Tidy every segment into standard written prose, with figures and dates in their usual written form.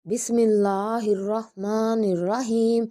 बिस्मिल्लाहिर्रहमानिर्रहीम।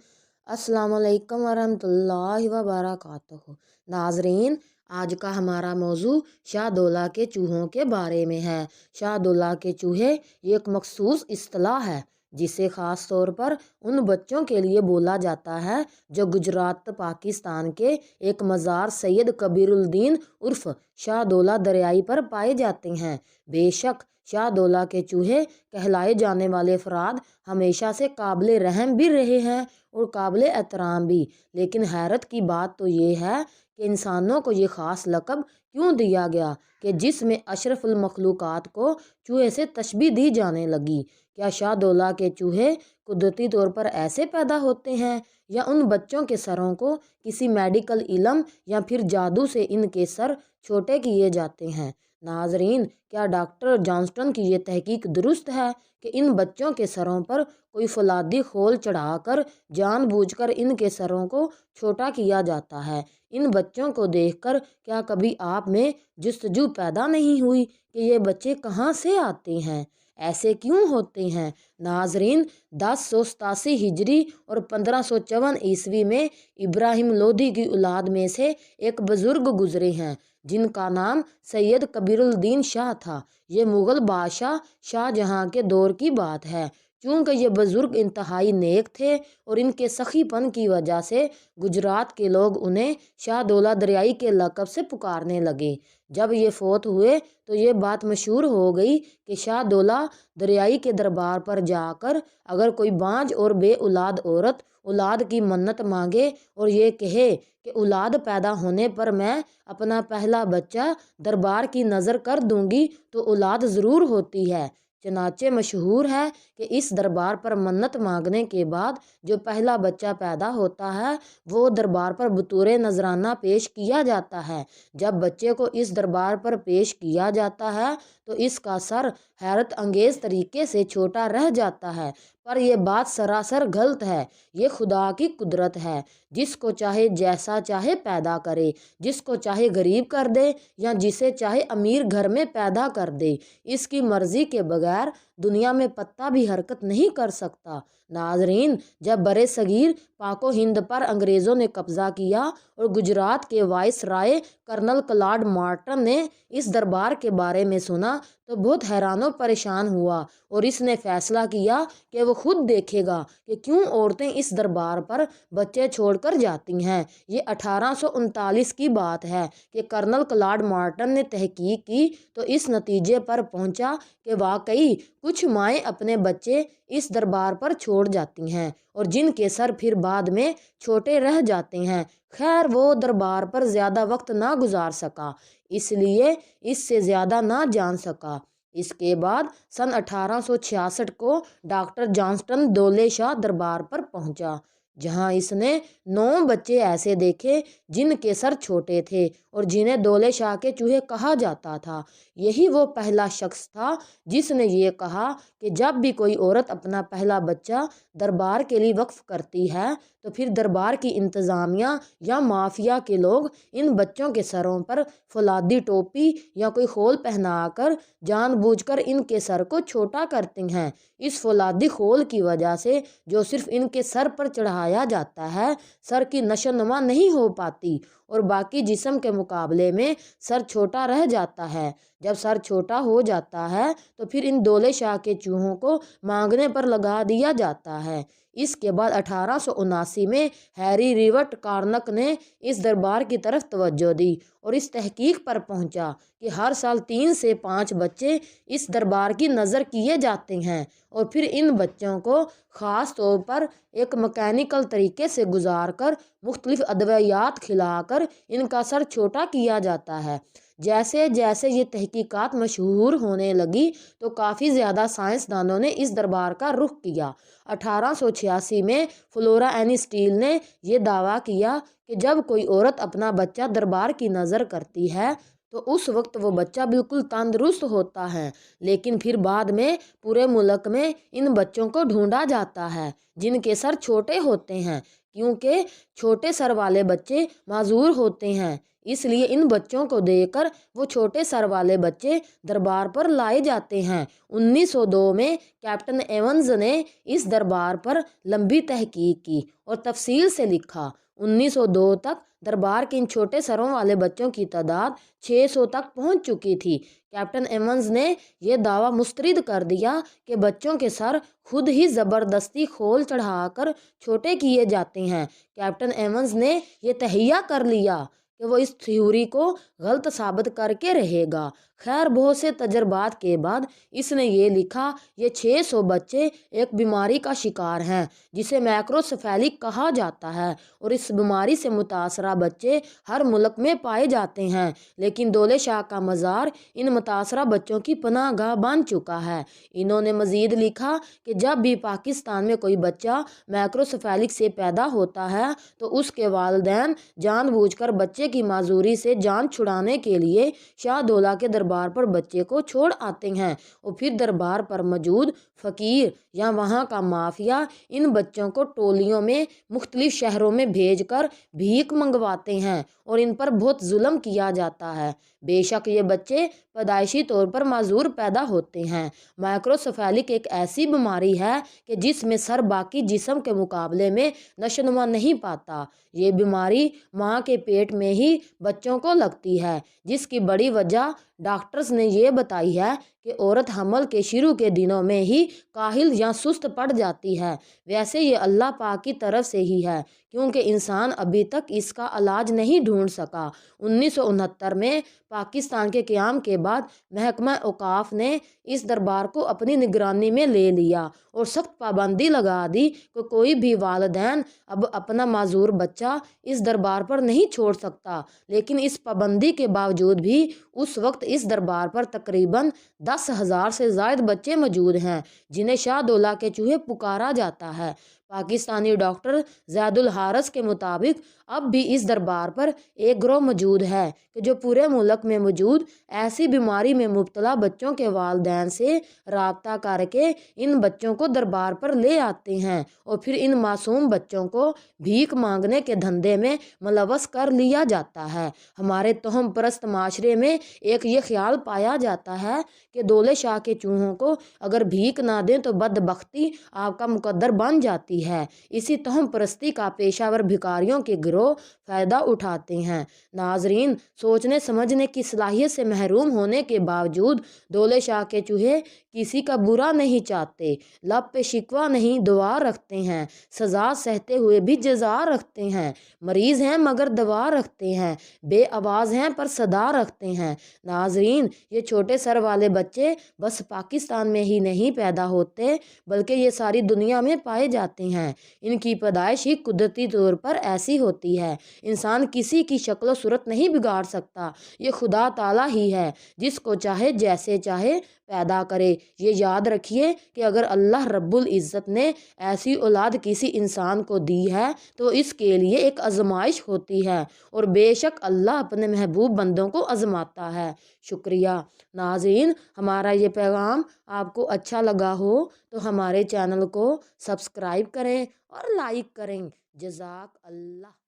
अस्सलाम वालेकुम वरहमतुल्लाहि वबरकातुहू। नाजरीन, आज का हमारा मौजू शाहदौला के चूहों के बारे में है। शाहदौला के चूहे एक मखसूस इस्तिलाह है जिसे ख़ास तौर पर उन बच्चों के लिए बोला जाता है जो गुजरात पाकिस्तान के एक मज़ार सैयद कबीरुद्दीन उर्फ शाहदौला दरियाई पर पाए जाते हैं। बेशक शाहदौला के चूहे कहलाए जाने वाले अफराद हमेशा से काबिल रहम भी रहे हैं और काबिल एहतराम भी, लेकिन हैरत की बात तो ये है कि इंसानों को ये ख़ास लक़ब क्यों दिया गया कि जिसमें अशरफुल मखलूक़ात को चूहे से तशबीह दी जाने लगी। क्या शाहदौला के चूहे कुदरती तौर पर ऐसे पैदा होते हैं या उन बच्चों के सरों को किसी मेडिकल इल्म या फिर जादू से इनके सर छोटे किए जाते हैं? नाजरीन, क्या डॉक्टर जॉनस्टन की ये तहकीक दुरुस्त है कि इन बच्चों के सरों पर कोई फौलादी खोल चढ़ाकर जानबूझकर इनके सरों को छोटा किया जाता है? इन बच्चों को देखकर क्या कभी आप में जुस्तजू पैदा नहीं हुई कि ये बच्चे कहाँ से आते हैं, ऐसे क्यों होते हैं? नाजरीन, 1087 हिजरी और 1554 ईस्वी में इब्राहिम लोधी की औलाद में से एक बुजुर्ग गुजरे हैं जिनका नाम सैयद कबीरुद्दीन शाह था। ये मुग़ल बादशाह शाहजहां के दौर की बात है। चूँकि ये बुज़ुर्ग इंतहाई नेक थे और इनके सखीपन की वजह से गुजरात के लोग उन्हें शाहदौला दरियाई के लक़ब से पुकारने लगे। जब ये फ़ौत हुए तो ये बात मशहूर हो गई कि शाहदौला दरियाई के दरबार पर जाकर अगर कोई बांझ और बे औलाद औरत औलाद की मन्नत मांगे और ये कहे कि औलाद पैदा होने पर मैं अपना पहला बच्चा दरबार की नज़र कर दूंगी तो औलाद ज़रूर होती है। चनाचे मशहूर है कि इस दरबार पर मन्नत मांगने के बाद जो पहला बच्चा पैदा होता है वो दरबार पर बतौर नजराना पेश किया जाता है। जब बच्चे को इस दरबार पर पेश किया जाता है तो इसका सर हैरत अंगेज़ तरीके से छोटा रह जाता है, पर यह बात सरासर गलत है। ये खुदा की कुदरत है, जिसको चाहे जैसा चाहे पैदा करे, जिसको चाहे गरीब कर दे या जिसे चाहे अमीर घर में पैदा कर दे। इसकी मर्ज़ी के बगैर दुनिया में पत्ता भी हरकत नहीं कर सकता। नाजरीन, जब बरे सगीर पाको हिंद पर अंग्रेज़ों ने कब्ज़ा किया और गुजरात के वाइस राय कर्नल क्लॉड मार्टन ने इस दरबार के बारे में सुना तो बहुत हैरान परेशान हुआ और इसने फैसला किया कि वो खुद देखेगा कि क्यों औरतें इस दरबार पर बच्चे छोड़कर जाती हैं। ये 1839 की बात है कि कर्नल क्लॉड मार्टन ने तहकीक की तो इस नतीजे पर पहुंचा कि वाकई कुछ माएँ अपने बच्चे इस दरबार पर छोड़ जाती हैं और जिनके सर फिर बाद में छोटे रह जाते हैं। खैर, वो दरबार पर ज़्यादा वक्त ना गुजार सका, इसलिए इससे ज़्यादा ना जान सका। इसके बाद सन 1866 को डॉक्टर जॉनस्टन दौले शाह दरबार पर पहुंचा, जहां इसने 9 बच्चे ऐसे देखे जिनके सर छोटे थे और जिन्हें दौले शाह के चूहे कहा जाता था। यही वो पहला शख्स था जिसने ये कहा कि जब भी कोई औरत अपना पहला बच्चा दरबार के लिए वक्फ करती है तो फिर दरबार की इंतज़ामिया या माफिया के लोग इन बच्चों के सरों पर फौलादी टोपी या कोई खोल पहनाकर जानबूझकर इनके सर को छोटा करते हैं। इस फौलादी खोल की वजह से जो सिर्फ इनके सर पर चढ़ाया जाता है, सर की नशोनुमा नहीं हो पाती और बाकी जिस्म के मुकाबले में सर छोटा रह जाता है। जब सर छोटा हो जाता है तो फिर इन दौले शाह के चूहों को मांगने पर लगा दिया जाता है। इसके बाद 1879 में हैरी रिवर्ट कार्नक ने इस दरबार की तरफ तवज्जो दी और इस तहकीक पर पहुंचा कि हर साल 3 से 5 बच्चे इस दरबार की नज़र किए जाते हैं और फिर इन बच्चों को ख़ास तौर पर एक मैकेनिकल तरीके से गुजार कर मुख्तलिफ अद्वियात खिलाकर इनका सर छोटा किया जाता है। जैसे जैसे ये तहकीकात मशहूर होने लगी तो काफ़ी ज़्यादा साइंसदानों ने इस दरबार का रुख किया। 1886 में फ्लोरा एनी स्टील ने यह दावा किया कि जब कोई औरत अपना बच्चा दरबार की नज़र करती है तो उस वक्त वो बच्चा बिल्कुल तंदुरुस्त होता है, लेकिन फिर बाद में पूरे मुल्क में इन बच्चों को ढूंढा जाता है जिनके सर छोटे होते हैं। کیونکہ چھوٹے سر والے بچے معذور ہوتے ہیں، اس لیے ان بچوں کو دیکھ کر وہ چھوٹے سر والے بچے دربار پر لائے جاتے ہیں۔ 1902 میں کیپٹن ایونز نے اس دربار پر لمبی تحقیق کی اور تفصیل سے لکھا۔ 1902 تک دربار کے ان چھوٹے سروں والے بچوں کی تعداد 600 تک پہنچ چکی تھی۔ کیپٹن ایونز نے یہ دعویٰ مسترد کر دیا کہ بچوں کے سر خود ہی زبردستی خول چڑھا کر چھوٹے کیے جاتے ہیں۔ کیپٹن ایونز نے یہ تہیہ کر لیا کہ وہ اس تھیوری کو غلط ثابت کر کے رہے گا۔ خیر، بہت سے تجربات کے بعد اس نے یہ لکھا، یہ 600 بچے ایک بیماری کا شکار ہیں جسے مائکروسیفیلک کہا جاتا ہے، اور اس بیماری سے متاثرہ بچے ہر ملک میں پائے جاتے ہیں، لیکن دولے شاہ کا مزار ان متاثرہ بچوں کی پناہ گاہ بن چکا ہے۔ انہوں نے مزید لکھا کہ جب بھی پاکستان میں کوئی بچہ مائکروسیفیلک سے پیدا ہوتا ہے تو اس کے والدین جان بوجھ کر بچے کی معذوری سے جان چھڑانے کے لیے شاہ دولہ کے دربار پر بچے کو چھوڑ آتے ہیں، اور پھر دربار پر موجود فقیر یا وہاں کا مافیا ان بچوں کو ٹولیوں میں مختلف شہروں میں بھیج کر بھیک منگواتے ہیں اور ان پر بہت ظلم کیا جاتا ہے۔ بے شک یہ بچے پیدائشی طور پر معذور پیدا ہوتے ہیں۔ مائکروسیفیلک ایک ایسی بیماری ہے کہ جس میں سر باقی جسم کے مقابلے میں نشوونما نہیں پاتا۔ یہ بیماری ماں کے پیٹ میں ہی بچوں کو لگتی ہے، جس کی بڑی وجہ ڈاکٹرز نے یہ بتائی ہے کہ عورت حمل کے شروع کے دنوں میں ہی کاہل یا سست پڑ جاتی ہے۔ ویسے یہ اللہ پاک کی طرف سے ہی ہے، کیونکہ انسان ابھی تک اس کا علاج نہیں ڈھونڈ سکا۔ 1969 میں پاکستان کے قیام کے بعد محکمہ اوقاف نے اس دربار کو اپنی نگرانی میں لے لیا اور سخت پابندی لگا دی کہ کوئی بھی والدین اب اپنا معذور بچہ اس دربار پر نہیں چھوڑ سکتا، لیکن اس پابندی کے باوجود بھی اس وقت اس دربار پر تقریباً 10,000 سے زائد بچے موجود ہیں جنہیں شاہ دولہ کے چوہے پکارا جاتا ہے۔ پاکستانی ڈاکٹر زید الحارث کے مطابق اب بھی اس دربار پر ایک گروہ موجود ہے کہ جو پورے ملک میں موجود ایسی بیماری میں مبتلا بچوں کے والدین سے رابطہ کر کے ان بچوں کو دربار پر لے آتے ہیں اور پھر ان معصوم بچوں کو بھیک مانگنے کے دھندے میں ملوث کر لیا جاتا ہے۔ ہمارے توہم پرست معاشرے میں ایک یہ خیال پایا جاتا ہے کہ دولے شاہ کے چوہوں کو اگر بھیک نہ دیں تو بدبختی آپ کا مقدر بن جاتی ہے۔ اسی توہم پرستی کا پیشہ ور بھکاریوں کے گروہ فائدہ اٹھاتے ہیں۔ ناظرین، سوچنے سمجھنے کی صلاحیت سے محروم ہونے کے باوجود دولے شاہ کے چوہے کسی کا برا نہیں چاہتے، لب پہ شکوہ نہیں دعا رکھتے ہیں، سزا سہتے ہوئے بھی جزا رکھتے ہیں، مریض ہیں مگر دوا رکھتے ہیں، بے آواز ہیں پر صدا رکھتے ہیں۔ ناظرین، یہ چھوٹے سر والے بچے بس پاکستان میں ہی نہیں پیدا ہوتے بلکہ یہ ساری دنیا میں پائے جاتے ہیں۔ ان کی پیدائش ہی قدرتی طور پر ایسی ہوتی ہے۔ انسان کسی کی شکل و صورت نہیں بگاڑ سکتا، یہ خدا تعالیٰ ہی ہے جس کو چاہے جیسے چاہے پیدا کرے۔ یہ یاد رکھیے کہ اگر اللہ رب العزت نے ایسی اولاد کسی انسان کو دی ہے تو اس کے لیے ایک آزمائش ہوتی ہے، اور بے شک اللہ اپنے محبوب بندوں کو آزماتا ہے۔ شکریہ۔ ناظرین، ہمارا یہ پیغام آپ کو اچھا لگا ہو تو ہمارے چینل کو سبسکرائب کریں اور لائک کریں۔ جزاک اللہ۔